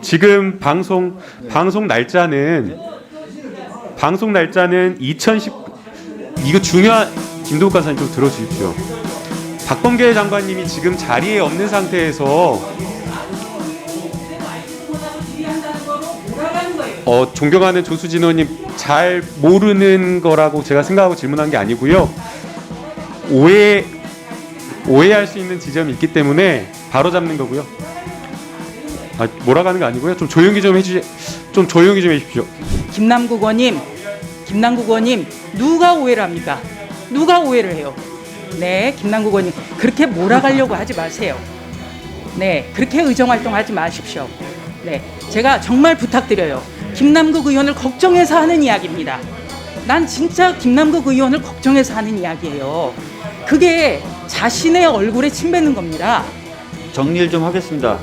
지금 방송 날짜는 2010 이거 중요한 김도욱 간사님 좀 들어주십시오. 박범계 장관님이 지금 자리에 없는 상태에서 존경하는 조수진 의원님 잘 모르는 거라고 제가 생각하고 질문한 게 아니고요. 오해할 수 있는 지점이 있기 때문에 바로 잡는 거고요. 몰아가는 거 아니고요. 좀 조용히 좀 해주십시오. 김남국 의원님, 누가 오해를 합니까? 누가 오해를 해요? 네, 김남국 의원님, 그렇게 몰아가려고 하지 마세요. 네, 그렇게 의정활동하지 마십시오. 네, 제가 정말 부탁드려요. 김남국 의원을 걱정해서 하는 이야기입니다. 난 진짜 김남국 의원을 걱정해서 하는 이야기예요. 그게 자신의 얼굴에 침 뱉는 겁니다. 정리를 좀 하겠습니다.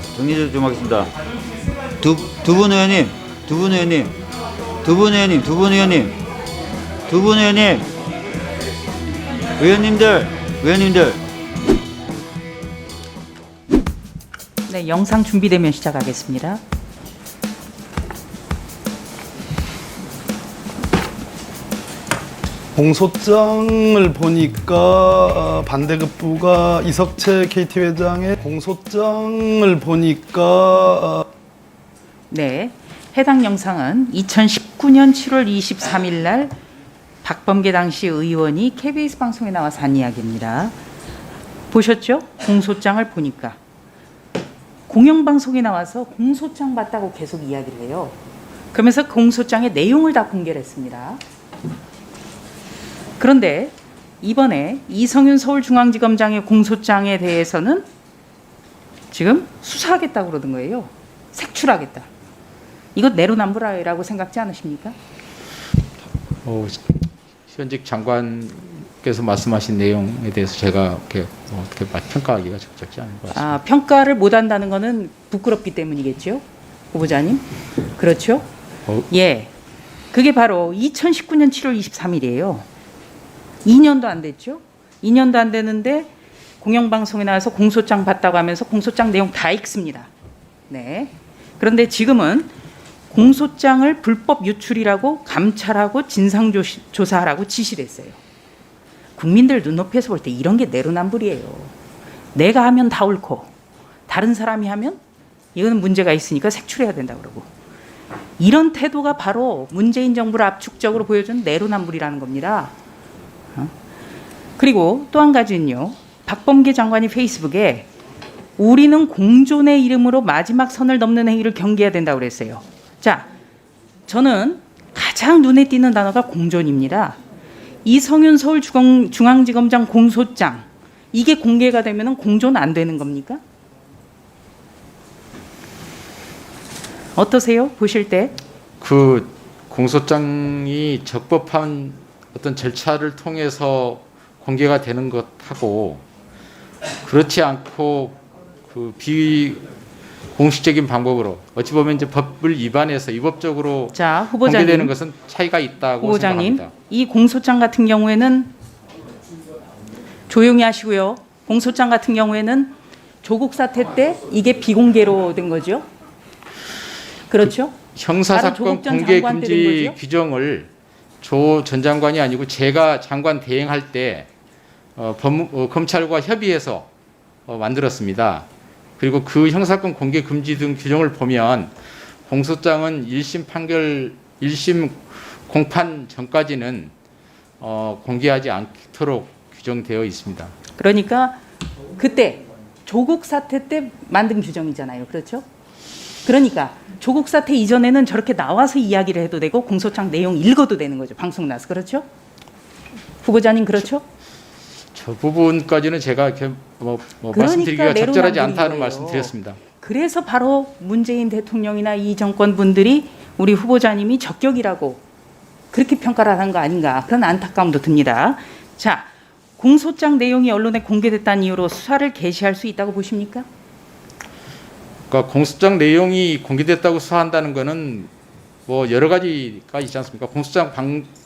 두 분 의원님들. 네, 영상 준비되면 시작하겠습니다. 공소장을 보니까 반대급부가 이석채 KT 회장의 공소장을 보니까 네, 해당 영상은 2019년 7월 23일 날 박범계 당시 의원이 KBS 방송에 나와서 한 이야기입니다. 보셨죠? 공소장을 보니까. 공영방송에 나와서 공소장 봤다고 계속 이야기를 해요. 그러면서 공소장의 내용을 다 공개를 했습니다. 그런데 이번에 이성윤 서울중앙지검장의 공소장에 대해서는 지금 수사하겠다고 그러는 거예요. 색출하겠다. 이거 내로남불이라고 생각지 않으십니까? 현직 장관께서 말씀하신 내용에 대해서 제가 어떻게 평가하기가 적절치 않은 것 같습니다. 평가를 못한다는 거는 부끄럽기 때문이겠죠, 후보자님? 그렇죠? 예, 그게 바로 2019년 7월 23일이에요. 2년도 안 됐죠? 2년도 안 됐는데 공영방송에 나와서 공소장 봤다고 하면서 공소장 내용 다 읽습니다. 네. 그런데 지금은 공소장을 불법 유출이라고 감찰하고 진상조사하라고 지시를 했어요. 국민들 눈높이에서 볼 때 이런 게 내로남불이에요. 내가 하면 다 옳고 다른 사람이 하면 이거는 문제가 있으니까 색출해야 된다 그러고, 이런 태도가 바로 문재인 정부를 압축적으로 보여준 내로남불이라는 겁니다. 그리고 또 한 가지는요. 박범계 장관이 페이스북에 우리는 공존의 이름으로 마지막 선을 넘는 행위를 경계해야 된다고 그랬어요. 자, 저는 가장 눈에 띄는 단어가 공존입니다. 이성윤 서울중앙지검장 공소장, 이게 공개가 되면 공존 안 되는 겁니까? 어떠세요? 보실 때? 그 공소장이 적법한 어떤 절차를 통해서 공개가 되는 것하고 그렇지 않고 그 비공식적인 방법으로 어찌 보면 이제 법을 위반해서 위법적으로 공개되는 것은 차이가 있다고 후보자님, 생각합니다. 이 공소장 같은 경우에는 조용히 하시고요. 공소장 같은 경우에는 조국 사태 때 이게 비공개로 된 거죠. 그렇죠? 형사사건 공개 금지 규정을 조 전 장관이 아니고 제가 장관 대행할 때 검찰과 협의해서 만들었습니다. 그리고 그 형사권 공개 금지 등 규정을 보면 공소장은 1심 공판 전까지는 공개하지 않도록 규정되어 있습니다. 그러니까 그때 조국 사태 때 만든 규정이잖아요. 그렇죠? 그러니까 조국 사태 이전에는 저렇게 나와서 이야기를 해도 되고 공소장 내용 읽어도 되는 거죠. 방송 나서. 그렇죠? 후보자님 그렇죠? 저 부분까지는 제가 이렇게 그러니까 말씀드리기가 적절하지 않다는 거예요. 말씀드렸습니다. 그래서 바로 문재인 대통령이나 이 정권 분들이 우리 후보자님이 적격이라고 그렇게 평가를 하는 거 아닌가, 그런 안타까움도 듭니다. 자, 공소장 내용이 언론에 공개됐다는 이유로 수사를 개시할 수 있다고 보십니까? 그러니까 공소장 내용이 공개됐다고 수사한다는 것은 뭐 여러 가지가 있지 않습니까? 공소장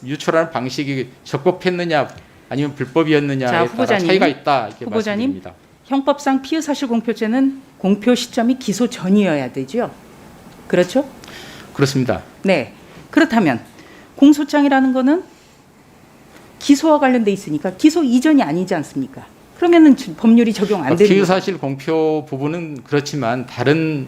유출하는 방식이 적법했느냐 아니면 불법이었느냐에 자, 따라 차이가 있다, 이렇게 후보자님, 말씀드립니다. 형법상 피의사실 공표죄는 공표 시점이 기소 전이어야 되죠. 그렇죠? 그렇습니다. 네. 그렇다면 공소장이라는 거는 기소와 관련돼 있으니까 기소 이전이 아니지 않습니까? 그러면은 법률이 적용 안 되는 피의 거죠. 사실 공표 부분은 그렇지만 다른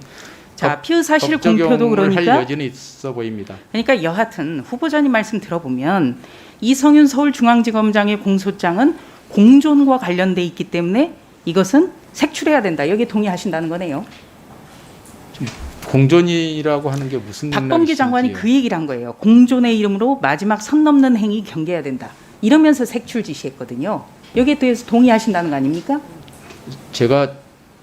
자, 피의 사실 법 적용을 공표도 할 그러니까 여지는 있어 보입니다. 그러니까 여하튼 후보자님 말씀 들어보면 이성윤 서울중앙지검장의 공소장은 공존과 관련돼 있기 때문에 이것은 색출해야 된다. 여기에 동의하신다는 거네요. 공존이라고 하는 게 무슨 박범계 맥락이신지. 장관이 그 얘기를 한 거예요. 공존의 이름으로 마지막 선 넘는 행위 경계해야 된다. 이러면서 색출 지시했거든요. 여기에 대해서 동의하신다는 거 아닙니까? 제가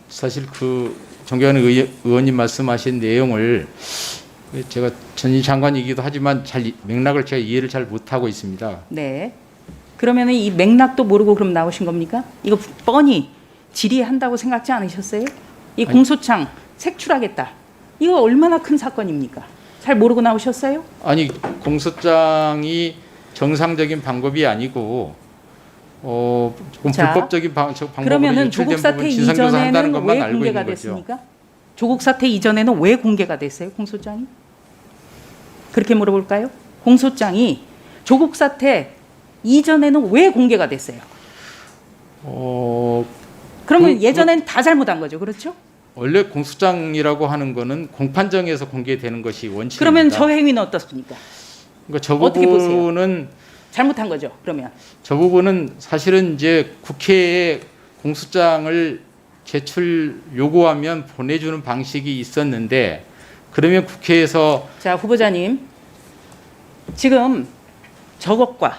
사실 그 존경하는 의원님 말씀하신 내용을 제가 전 장관이기도 하지만 잘 맥락을 제가 이해를 잘 못하고 있습니다. 네. 그러면 이 맥락도 모르고 그럼 나오신 겁니까? 이거 뻔히 질의한다고 생각지 않으셨어요? 이 공소장 색출하겠다. 이거 얼마나 큰 사건입니까? 잘 모르고 나오셨어요? 아니 공소장이 정상적인 방법이 아니고 조금 자, 불법적인 방법으로 그러면은 유출된 조국 사태 부분 진상조사한다는 이전에는 것만 왜 알고 공개가 있는 거죠. 됐습니까? 조국 사태 이전에는 왜 공개가 됐어요? 공소장이? 그렇게 물어볼까요? 공소장이 조국 사태 이전에는 왜 공개가 됐어요? 그러면 예전엔 다 잘못한 거죠, 그렇죠? 원래 공소장이라고 하는 거는 공판정에서 공개되는 것이 원칙입니다. 그러면 저 행위는 어떻습니까? 그러니까 저 어떻게 보세요? 부분은 잘못한 거죠, 그러면. 저 부분은 사실은 이제 국회에 공소장을 제출 요구하면 보내주는 방식이 있었는데 그러면 국회에서 자, 후보자님. 지금 저것과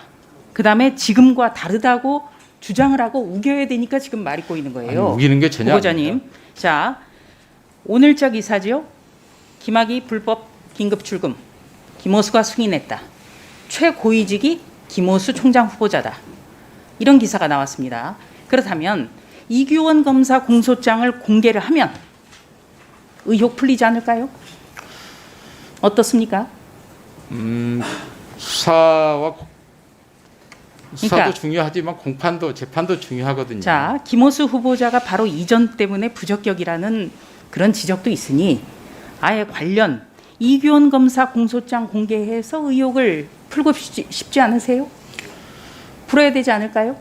그다음에 지금과 다르다고 주장을 하고 우겨야 되니까 지금 말이 꼬이는 거예요. 아니, 우기는 게 전혀 후보자님. 아닙니다. 자, 오늘자 기사죠. 김학의 불법 긴급 출금. 김호수가 승인했다. 최고위직이 김호수 총장 후보자다. 이런 기사가 나왔습니다. 그렇다면 이규원 검사 공소장을 공개를 하면 의혹 풀리지 않을까요? 어떻습니까? 수사도 그러니까 중요하지만 공판도 재판도 중요하거든요. 자, 김호수 후보자가 바로 이전 때문에 부적격이라는 그런 지적도 있으니 아예 관련 이규원 검사 공소장 공개해서 의혹을 풀고 싶지 않으세요? 풀어야 되지 않을까요?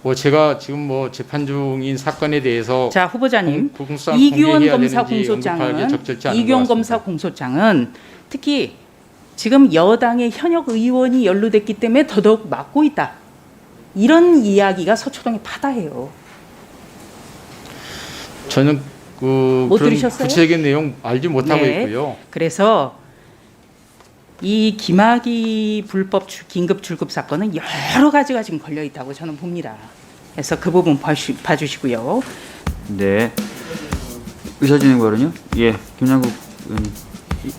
뭐 제가 지금 뭐 재판 중인 사건에 대해서 자, 후보자님. 공소장 이규원 공개해야 검사 되는지 언급하기에 공소장은 적절치 않은 이규원 것 검사 같습니다. 공소장은 특히 지금 여당의 현역 의원이 연루됐기 때문에 더더욱 막고 있다. 이런 이야기가 서초동에 파다해요. 저는 못 그런 들으셨어요? 구체적인 내용 알지 못하고 네. 있고요. 그래서 이 김학의 불법 긴급 출급 사건은 여러 가지가 지금 걸려 있다고 저는 봅니다. 그래서 그 부분 봐주시고요. 네. 의사진행 발언요? 예, 김남국 의원님.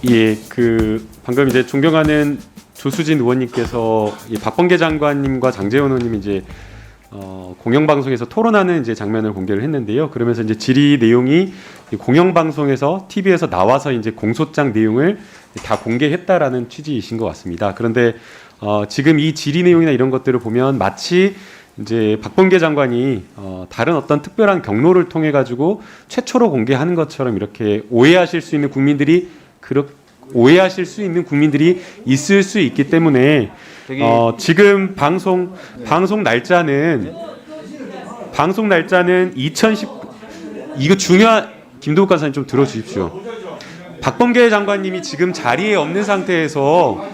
예, 그 방금 이제 존경하는 조수진 의원님께서 이 박범계 장관님과 장제원 의원님이 이제 공영방송에서 토론하는 이제 장면을 공개를 했는데요. 그러면서 이제 질의 내용이 이 공영방송에서 TV에서 나와서 이제 공소장 내용을 다 공개했다라는 취지이신 것 같습니다. 그런데 지금 이 질의 내용이나 이런 것들을 보면 마치 이제 박범계 장관이 다른 어떤 특별한 경로를 통해 가지고 최초로 공개하는 것처럼 이렇게 오해하실 수 있는 국민들이 있을 수 있기 때문에 지금 방송 날짜는 2010 이거 중요한 김도욱 간사님 좀 들어주십시오. 박범계 장관님이 지금 자리에 없는 상태에서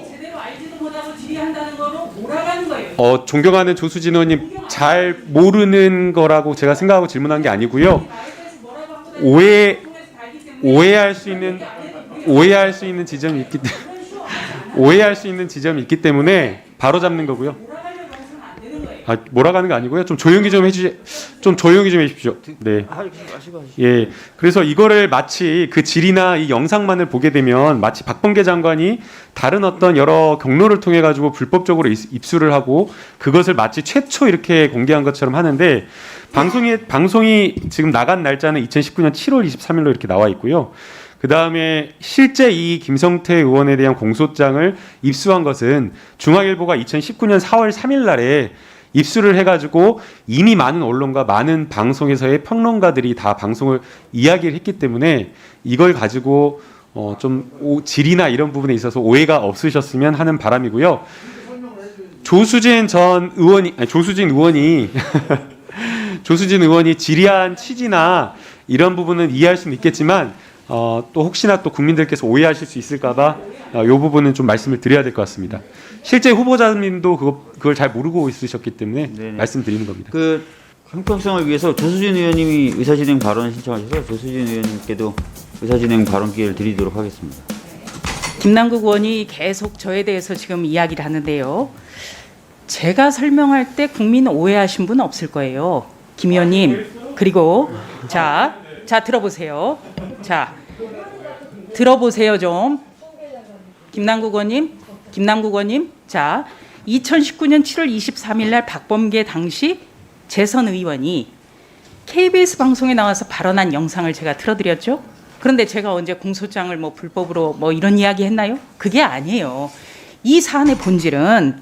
제대로 알지도 못하고 질의한다는 거로 몰아가는 거예요. 존경하는 조수진 의원님 잘 모르는 거라고 제가 생각하고 질문한 게 아니고요. 오해할 수 있는 지점이 있기 때문에 바로 잡는 거고요. 몰아가는 거 아니고요. 좀 조용히 좀 해주십시오. 네. 예. 그래서 이거를 마치 그 질이나 이 영상만을 보게 되면 마치 박범계 장관이 다른 어떤 여러 경로를 통해 가지고 불법적으로 입수를 하고 그것을 마치 최초 이렇게 공개한 것처럼 하는데 방송이 지금 나간 날짜는 2019년 7월 23일로 이렇게 나와 있고요. 그 다음에 실제 이 김성태 의원에 대한 공소장을 입수한 것은 중앙일보가 2019년 4월 3일 날에 입수를 해가지고 이미 많은 언론과 많은 방송에서의 평론가들이 다 방송을 이야기를 했기 때문에 이걸 가지고 질이나 이런 부분에 있어서 오해가 없으셨으면 하는 바람이고요. 조수진 의원이 조수진 의원이 질의한 취지나 이런 부분은 이해할 수는 있겠지만 또 혹시나 또 국민들께서 오해하실 수 있을까봐 이 부분은 좀 말씀을 드려야 될 것 같습니다. 실제 후보자님도 그걸 잘 모르고 있으셨기 때문에 네네. 말씀드리는 겁니다. 그 형평성을 위해서 조수진 의원님이 의사진행 발언을 신청하셔서 조수진 의원님께도 의사진행 발언 기회를 드리도록 하겠습니다. 김남국 의원이 계속 저에 대해서 지금 이야기를 하는데요. 제가 설명할 때 국민 오해하신 분 없을 거예요. 김 의원님, 그리고 자 들어보세요. 자, 들어보세요 좀. 김남국 의원님, 자, 2019년 7월 23일 날 박범계 당시 재선 의원이 KBS 방송에 나와서 발언한 영상을 제가 틀어드렸죠. 그런데 제가 언제 공소장을 뭐 불법으로 뭐 이런 이야기 했나요? 그게 아니에요. 이 사안의 본질은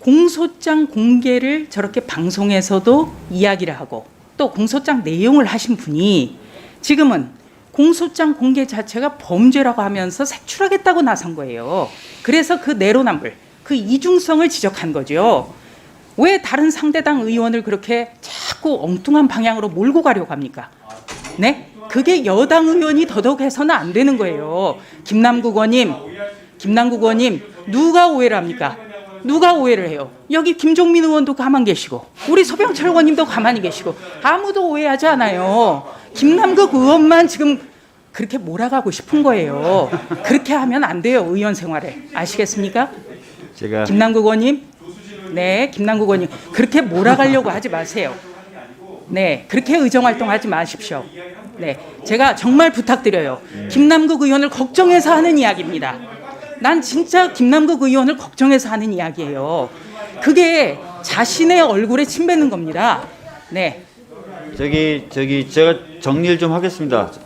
공소장 공개를 저렇게 방송에서도 이야기를 하고 또 공소장 내용을 하신 분이 지금은 공소장 공개 자체가 범죄라고 하면서 색출하겠다고 나선 거예요. 그래서 그 내로남불, 그 이중성을 지적한 거죠. 왜 다른 상대당 의원을 그렇게 자꾸 엉뚱한 방향으로 몰고 가려고 합니까? 네? 그게 여당 의원이 더더욱 해서는 안 되는 거예요. 김남국 의원님, 누가 오해를 합니까? 누가 오해를 해요? 여기 김종민 의원도 가만 계시고 우리 소병철 의원님도 가만히 계시고 아무도 오해하지 않아요. 김남국 의원만 지금 그렇게 몰아가고 싶은 거예요. 그렇게 하면 안 돼요. 의원 생활에. 아시겠습니까? 제가 김남국 의원님. 네, 김남국 의원님. 그렇게 몰아가려고 하지 마세요. 네, 그렇게 의정활동하지 마십시오. 네, 제가 정말 부탁드려요. 김남국 의원을 걱정해서 하는 이야기입니다. 난 진짜 김남국 의원을 걱정해서 하는 이야기예요. 그게 자신의 얼굴에 침 뱉는 겁니다. 네. 저기 제가 정리를 좀 하겠습니다. 두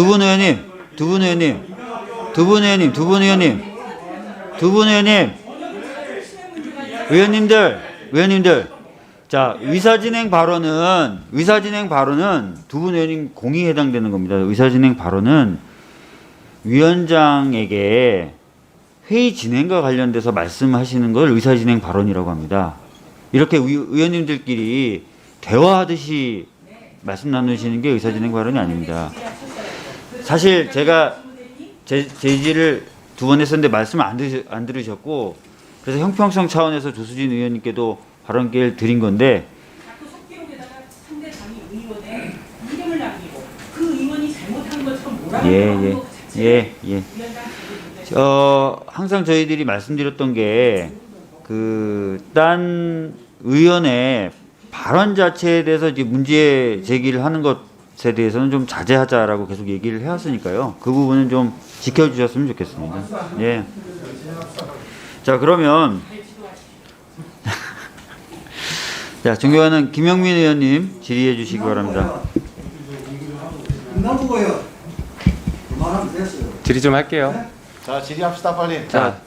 분 의원님들. 자, 의사진행 발언은 두 분 의원님 공이 해당되는 겁니다. 의사진행 발언은 위원장에게 회의 진행과 관련돼서 말씀하시는 걸 의사진행 발언이라고 합니다. 이렇게 의원님들끼리 대화하듯이 말씀 나누시는 게 의사진행 발언이 아닙니다. 사실 제가 제지를 두 번 했었는데 말씀을 안 들으셨고 그래서 형평성 차원에서 조수진 의원님께도 발언 기회를 드린 건데 예. 항상 저희들이 말씀드렸던 게 딴 의원의 발언 자체에 대해서 이제 문제 제기를 하는 것에 대해서는 좀 자제하자라고 계속 얘기를 해왔으니까요. 그 부분은 좀 지켜주셨으면 좋겠습니다. 예. 자, 그러면 자, 존경하는 김영민 의원님 질의해 주시기 바랍니다. 김남국 의원 그만하면 됐어요. 질의 좀 할게요. 자 질의합시다 빨리. 자,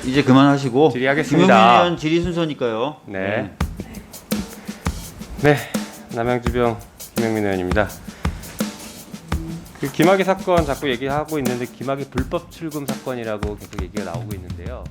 이제 그만하시고 질의하겠습니다. 김영민 의원 질의 순서니까요. 네. 네, 남양주병 김영민 의원입니다. 그 김학의 사건 자꾸 얘기하고 있는데 김학의 불법 출금 사건이라고 계속 얘기가 나오고 있는데요.